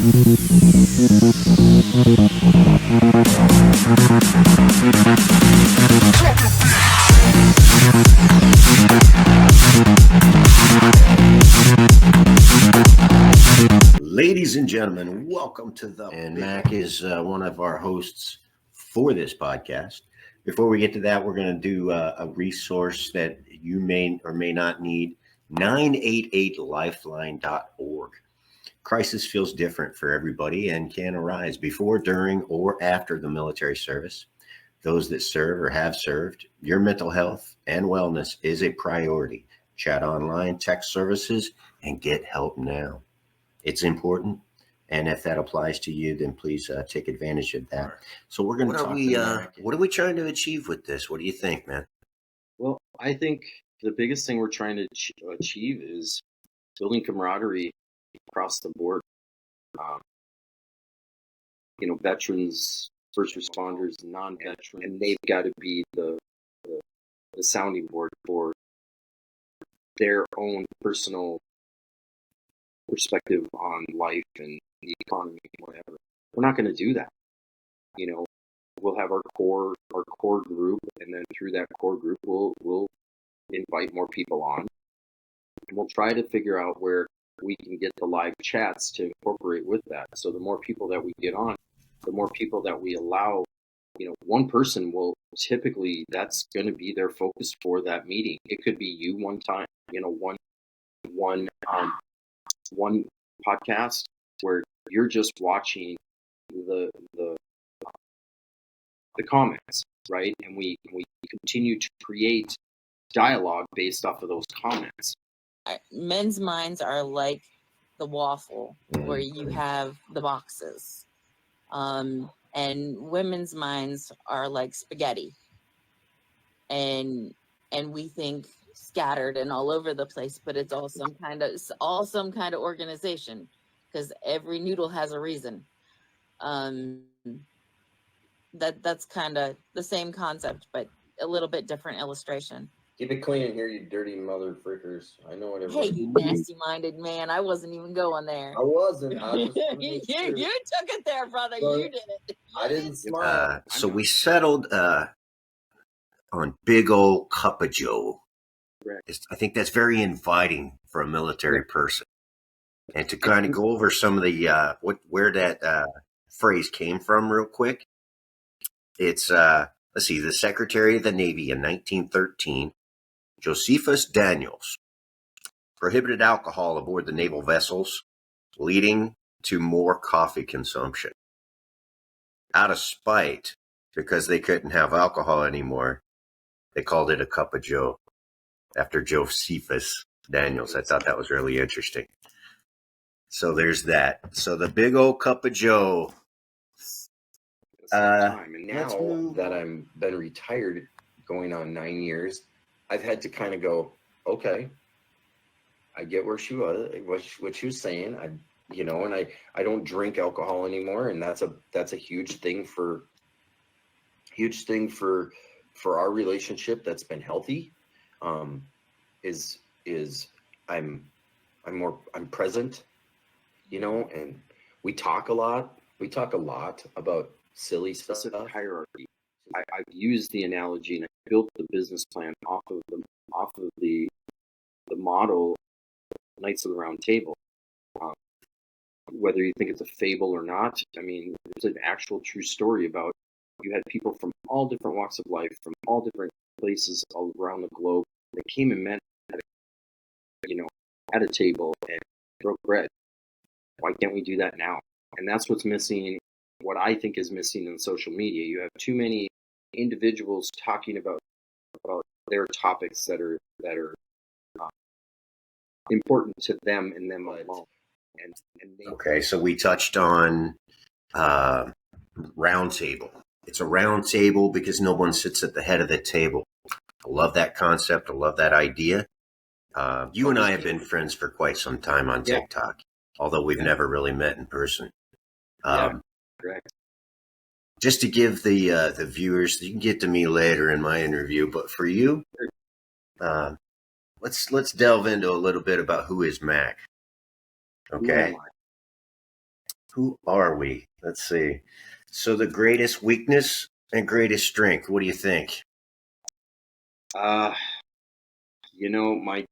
Ladies and gentlemen, welcome to the. And Mac is one of our hosts for this podcast. Before we get to that, we're going to do a resource that you may or may not need: 988lifeline.org. Crisis feels different for everybody and can arise before, during, or after the military service. Those that serve or have served, your mental health and wellness is a priority. Chat online, text services, and get help now. It's important, and if that applies to you, then please take advantage of that. So we're going to talk. What are we trying to achieve with this? What do you think, man? Well, I think the biggest thing we're trying to achieve is building camaraderie across the board. Veterans, first responders, non-veterans, and they've got to be the sounding board for their own personal perspective on life and the economy, whatever. We're not going to do that. We'll have our core group, and then through that core group, we'll invite more people on, and we'll try to figure out where we can get the live chats to incorporate with that. So the more people that we get on, the more people that we allow. One person will typically, that's going to be their focus for that meeting. It could be you one time, one podcast where you're just watching the comments, right? And we continue to create dialogue based off of those comments. Men's minds are like the waffle where you have the boxes. And women's minds are like spaghetti. And we think scattered and all over the place, but it's all some kind of organization, because every noodle has a reason. That's kind of the same concept, but a little bit different illustration. Keep it clean in here, you dirty mother frickers. I know what it Hey, you nasty-minded man. I wasn't even going there. I wasn't. You took it there, brother. But you did it. I didn't smile. So we settled on big old cup of Joe. I think that's very inviting for a military person. And to kind of go over some of the where that phrase came from real quick. It's let's see, the Secretary of the Navy in 1913, Josephus Daniels, prohibited alcohol aboard the naval vessels, leading to more coffee consumption. Out of spite, because they couldn't have alcohol anymore, they called it a cup of Joe after Josephus Daniels. I thought that was really interesting. So there's that. So the big old cup of Joe. And now that I'm been retired, going on 9 years, I've had to kind of go, okay, I get where she was, what she was saying. And I don't drink alcohol anymore, and that's a huge thing for our relationship that's been healthy. Is I'm present, and we talk a lot. We talk a lot about silly stuff. It's a hierarchy. I've used the analogy, and I built the business plan off of the model Knights of the Round Table. Whether you think it's a fable or not, I mean, it's an actual true story about you had people from all different walks of life, from all different places all around the globe. They came and met at a table and broke bread. Why can't we do that now? And that's what's missing. What I think is missing in social media. You have too many individuals talking about their topics that are important to them and them alone. Okay, so we touched on round table. It's a round table because no one sits at the head of the table. I love that concept. I love that idea. You and I have been friends for quite some time on TikTok, although we've never really met in person. Correct. Just to give the viewers, you can get to me later in my interview, but for you, let's delve into a little bit about who is Mac. Okay. Who are we? Let's see. So the greatest weakness and greatest strength. What do you think? You know, my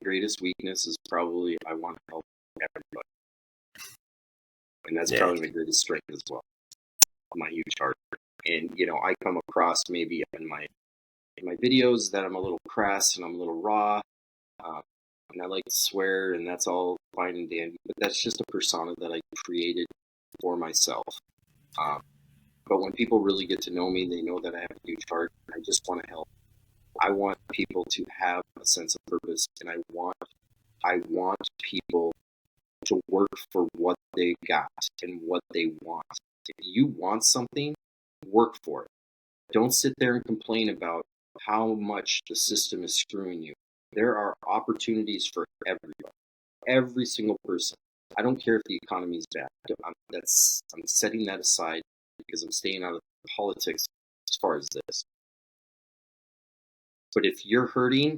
greatest weakness is probably I want to help everybody, and that's probably my greatest strength as well. My huge heart, and you know, I come across maybe in my videos that I'm a little crass and I'm a little raw, and I like to swear, and that's all fine and dandy. But that's just a persona that I created for myself. But when people really get to know me, they know that I have a huge heart. I just want to help. I want people to have a sense of purpose, and I want people to work for what they got and what they want. If you want something, work for it. Don't sit there and complain about how much the system is screwing you. There are opportunities for everybody, every single person. I don't care if the economy is bad. I'm setting that aside because I'm staying out of politics as far as this. But if you're hurting,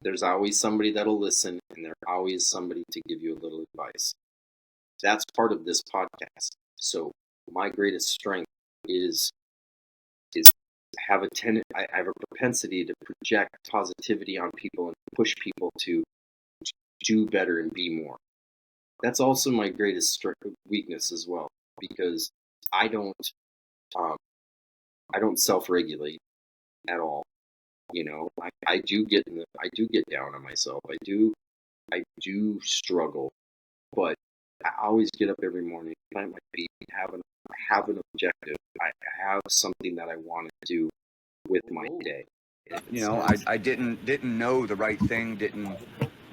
there's always somebody that'll listen, and there's always somebody to give you a little advice. That's part of this podcast. So my greatest strength is I have a propensity to project positivity on people and push people to do better and be more. That's also my greatest weakness as well, because I don't self-regulate at all. You know, I do get down on myself. I do struggle, but I always get up every morning, plant my feet, have an objective. I have something that I want to do with my day. You know, I didn't know the right thing.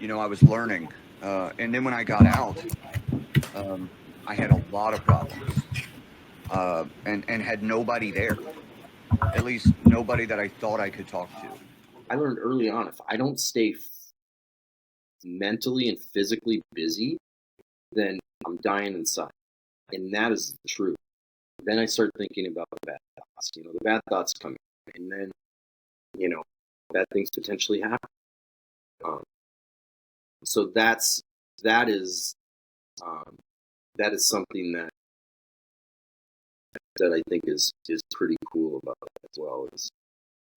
I was learning, and then when I got out, I had a lot of problems, and had nobody there. At least nobody that I thought I could talk to. I learned early on, if I don't stay mentally and physically busy, then I'm dying inside. And that is the truth. Then I start thinking about the bad thoughts. You know, the bad thoughts come in, and then, you know, bad things potentially happen. So that is something that I think is pretty cool about it as well.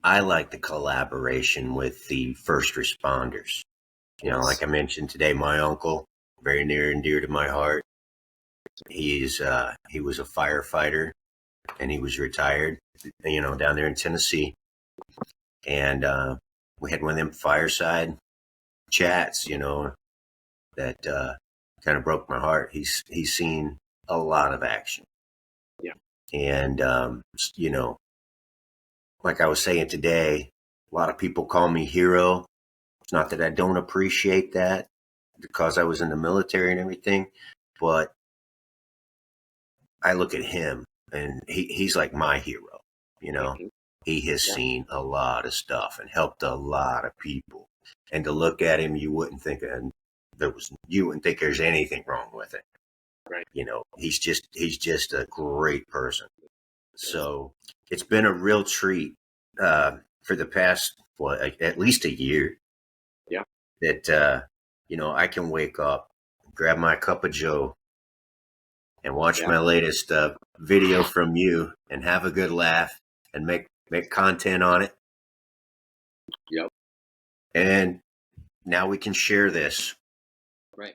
I like the collaboration with the first responders. You know, like I mentioned today, my uncle, very near and dear to my heart. He was a firefighter, and he was retired, you know, down there in Tennessee. And we had one of them fireside chats, you know, that kind of broke my heart. He's seen a lot of action. Yeah. And, you know, like I was saying today, a lot of people call me hero. It's not that I don't appreciate that because I was in the military and everything, but I look at him and he's like my hero, you know. He has seen a lot of stuff and helped a lot of people. And to look at him, you wouldn't think there's anything wrong with it. Right. You know, he's just a great person. So it's been a real treat for the past at least a year. Yeah. That you know, I can wake up, grab my cup of Joe, and watch my latest video from you, and have a good laugh, and make content on it. Yep. And now we can share this. Right.